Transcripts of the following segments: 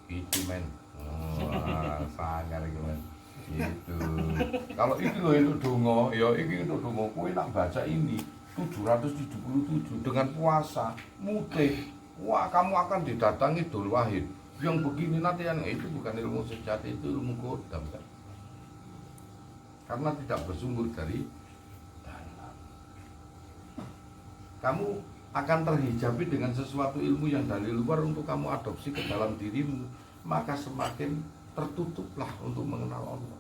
Itu men. Sangar iki men. Itu. Kalau iki lho untuk donga, ya iki untuk donga kowe nak baca ini 777 dengan puasa, mute. Wah, kamu akan didatangi Dzul Wahid. Yang begini nanti yang itu bukan ilmu sejati, itu ilmu kodam kan. Karena tidak bersumber dari dalam. Kamu akan terhijabi dengan sesuatu ilmu yang dari luar untuk kamu adopsi ke dalam dirimu, maka semakin tertutuplah untuk mengenal Allah.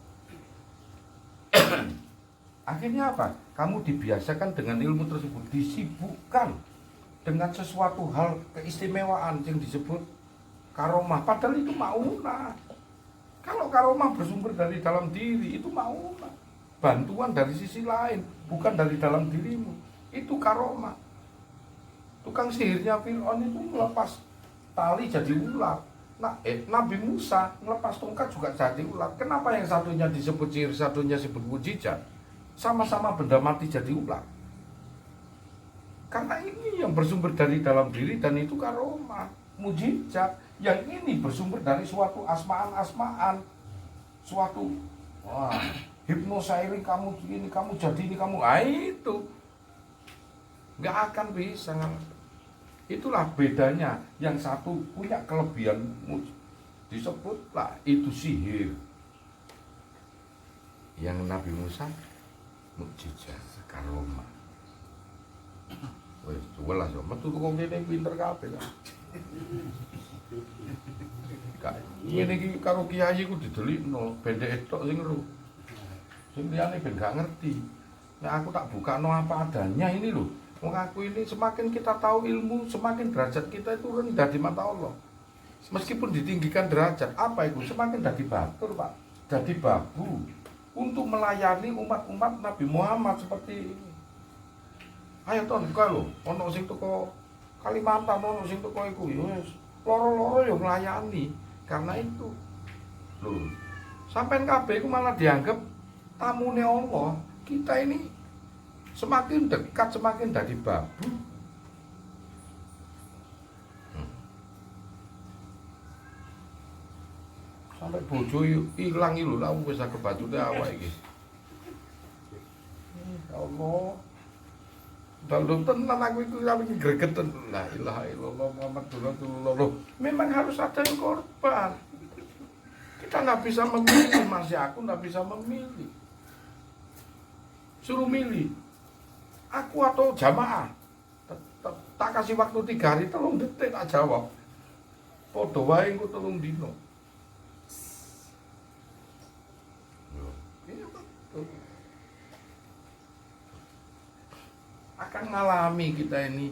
Akhirnya apa? Kamu dibiasakan dengan ilmu tersebut, disibukkan dengan sesuatu hal keistimewaan yang disebut karomah, padahal itu maunah. Kalau karomah bersumber dari dalam diri, itu maunah, bantuan dari sisi lain, bukan dari dalam dirimu. Itu karomah. Tukang sihirnya Fir'aun itu melepas tali jadi ular. Nah, Nabi Musa melepas tongkat juga jadi ular. Kenapa yang satunya disebut sihir, satunya disebut mukjizat? Sama-sama benda mati jadi ular. Karena ini yang bersumber dari dalam diri dan itu karomah, mukjizat. Yang ini bersumber dari suatu asmaan-asmaan, suatu hipnosairing, kamu ini, kamu jadi ini, kamu itu nggak akan bisa. Itulah bedanya. Yang satu punya kelebihan disebutlah itu sihir. Yang Nabi Musa mukjizat, karomah. Wes, jelas yo, metu kok ngene pinter kabeh kan. Ngene iki karo kiai ku didelikno, bendeke tok sing ero. Sing liyane ben gak ngerti. Nek aku tak bukano apa adanya ini lho. Wong aku ini semakin kita tahu ilmu, semakin derajat kita itu rendah di mata Allah. Meskipun ditinggikan derajat, apa itu? Semakin jadi batur, Pak. Jadi babu untuk melayani umat-umat Nabi Muhammad seperti ini. Ayo ton kalau ono sing teko Kalimantan, ono sing teko iku ya wis loro-loro ya nglayani. Karena itu lho, sampean kabeh iku malah dianggap tamune Allah. Kita ini semakin dekat semakin dari babu. Sampai bojo ilang iki lho, lha wis kebajune awake iki. Ya Allah. Dalam tenan aku itu kami gregeten. La ilaha illallah Muhammadur Rasulullah. Memang harus ada yang korban. Kita nggak bisa memilih, Mas ya, aku nggak bisa memilih. Suruh milih, aku atau jamaah. Tak kasih waktu 3 hari, 3 detik tak jawab. Podo wae engko 3 dino. Akan ngalami kita ini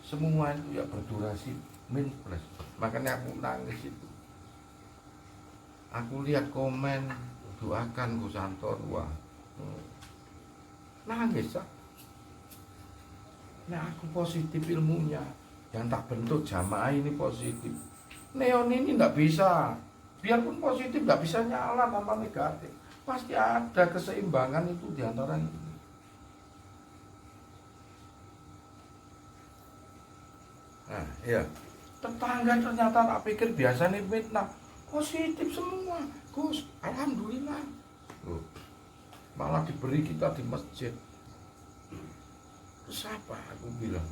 semua itu ya berdurasi min plus. Makanya aku nangis itu. Aku lihat komen doakan Gus Anton, wah nangis ah. Nah aku positif ilmunya, yang tak bentuk jamaah ini positif. Neon ini nggak bisa, biarpun positif nggak bisa nyala tanpa negatif. Pasti ada keseimbangan itu di antara ini. Nah, ya. Tetangga ternyata tak pikir biasa nih fitnah, positif semua, Gus, alhamdulillah. Loh, malah diberi kita di masjid. Terus apa? Aku bilang,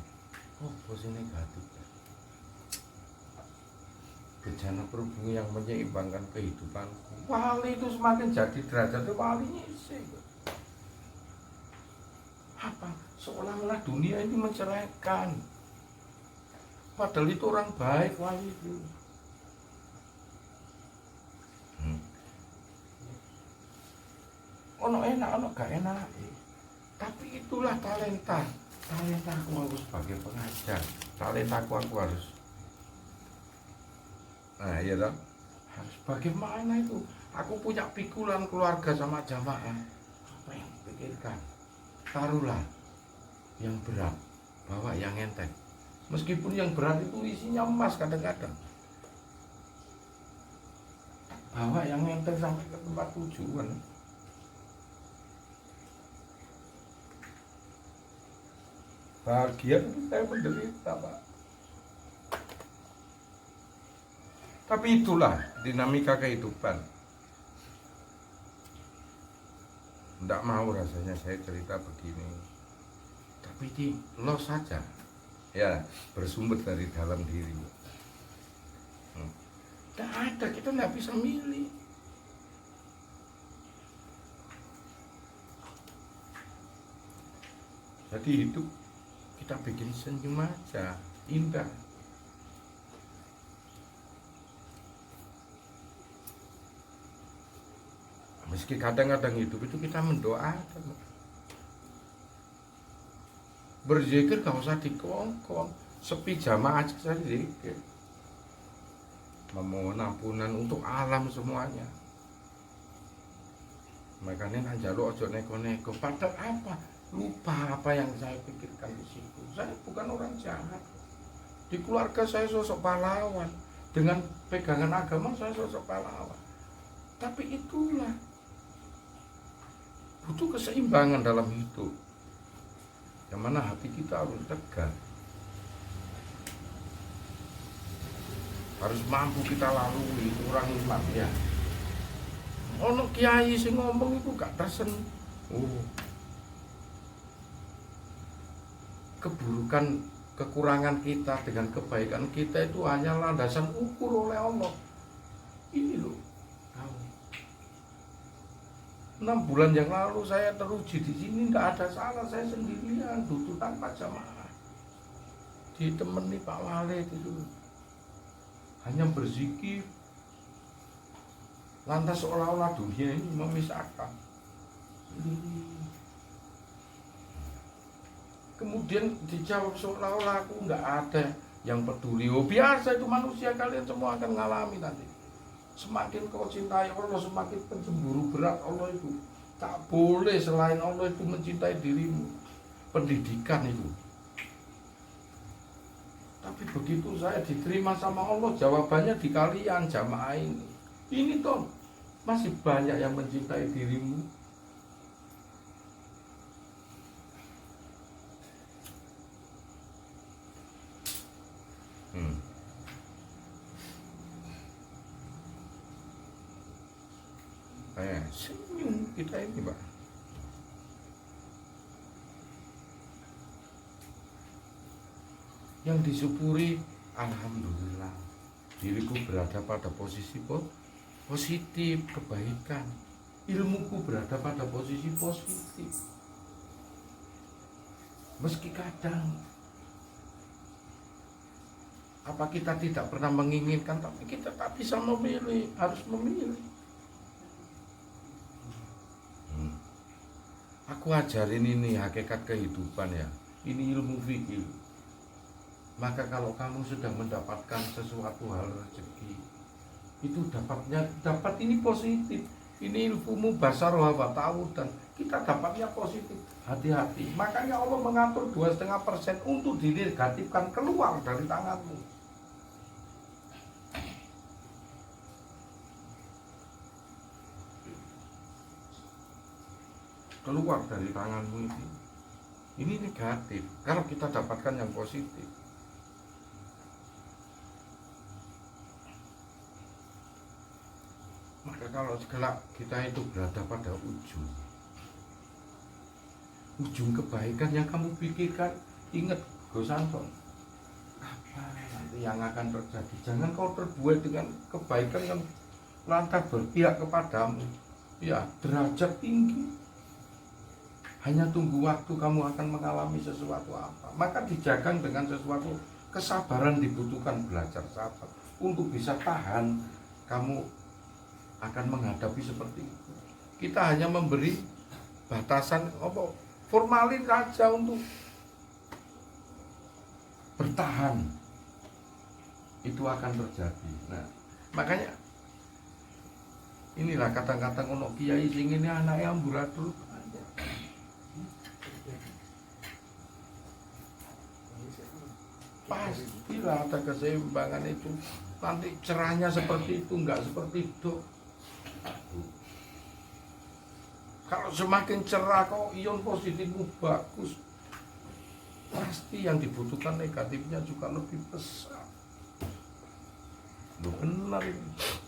oh bos negatif. Bejana perhubungan yang menyeimbangkan kehidupanku. Wali itu semakin jadi derajatnya walinya sih. Apa? Seolah-olah dunia ini menceraikan. Padahal itu orang baik wali itu. Ono enak, ono gak enak. Tapi itulah talenta. Talenta aku harus sebagai pengajar. Talenta aku harus. Nah iya dong. Harus bagaimana itu? Aku punya pikulan keluarga sama jamaah. Apa yang pikirkan? Taruhlah yang berat, bawa yang enteng. Meskipun yang berat itu isinya emas kadang-kadang. Bawa yang enteng sampai ke tempat tujuan. Bahagia itu saya menderita, Pak. Tapi itulah dinamika kehidupan. Tidak mau rasanya saya cerita begini, tapi di lo saja ya, bersumber dari dalam diri. Tidak ada, kita tidak bisa milih. Jadi hidup kita bikin senyum aja, indah. Meski kadang-kadang hidup itu kita mendoakan. Berzikir gak usah dikongkong, sepi jamaah aja saya zikir. Memohon ampunan untuk alam semuanya. Makanya kan jaluk ojo neko-neko. Padahal apa? Lupa apa yang saya pikirkan di situ. Saya bukan orang jahat. Di keluarga saya sosok pahlawan. Dengan pegangan agama saya sosok pahlawan. Tapi itulah, butuh keseimbangan dalam hidup. Yang mana hati kita harus tegar. Harus mampu kita lalui, itu orang iman ya. Ono kiai sing ngomong itu gak tersentuh. Keburukan, kekurangan kita dengan kebaikan kita itu hanya landasan ukur oleh Allah. Ini loh. 6 bulan yang lalu saya teruji di sini, tidak ada salah, saya sendirian duduk tanpa jamaah, ditemani Pak Wale itu, hanya berzikir, lantas seolah-olah dunia ini memisahkan. Kemudian dijawab seolah-olah aku nggak ada yang peduli. Oh biasa itu manusia, kalian semua akan mengalami nanti. Semakin kau cintai Allah, semakin pencemburu berat Allah itu. Tak boleh selain Allah itu mencintai dirimu. Pendidikan itu. Tapi begitu saya diterima sama Allah, jawabannya di kalian jamaah ini. Ini toh masih banyak yang mencintai dirimu. Senyum kita ini, Pak. Yang disyukuri, alhamdulillah, diriku berada pada posisi positif, kebaikan. Ilmuku berada pada posisi positif. Meski kadang apa kita tidak pernah menginginkan, tapi kita tak bisa memilih, harus memilih. Aku ajarin ini hakikat kehidupan ya. Ini ilmu fikih. Maka kalau kamu sudah mendapatkan sesuatu hal rezeki, itu dapat ini positif. Ini ilmumu basaroha wa ta'awudan. Kita dapatnya positif. Hati-hati. Makanya Allah mengatur 2,5% untuk dinegatifkan keluar dari tanganmu. Keluar dari tanganmu ini negatif. Kalau kita dapatkan yang positif, maka kalau segala kita itu berada pada ujung kebaikan yang kamu pikirkan, ingat Gosanton, apa nanti yang akan terjadi. Jangan kau terbuai dengan kebaikan yang lantas berpihak kepadamu, ya derajat tinggi. Hanya tunggu waktu kamu akan mengalami sesuatu apa. Maka dijaga dengan sesuatu kesabaran dibutuhkan, belajar sabar. Untuk bisa tahan, kamu akan menghadapi seperti itu. Kita hanya memberi batasan formalin saja untuk bertahan. Itu akan terjadi. Nah, makanya inilah kata-kata ono kiai sing ini anaknya amburadul. Pastilah ada keseimbangan itu. Nanti cerahnya seperti itu, enggak seperti itu. Kalau semakin cerah kok ion positifmu bagus, pasti yang dibutuhkan negatifnya juga lebih besar. Lho bener iki.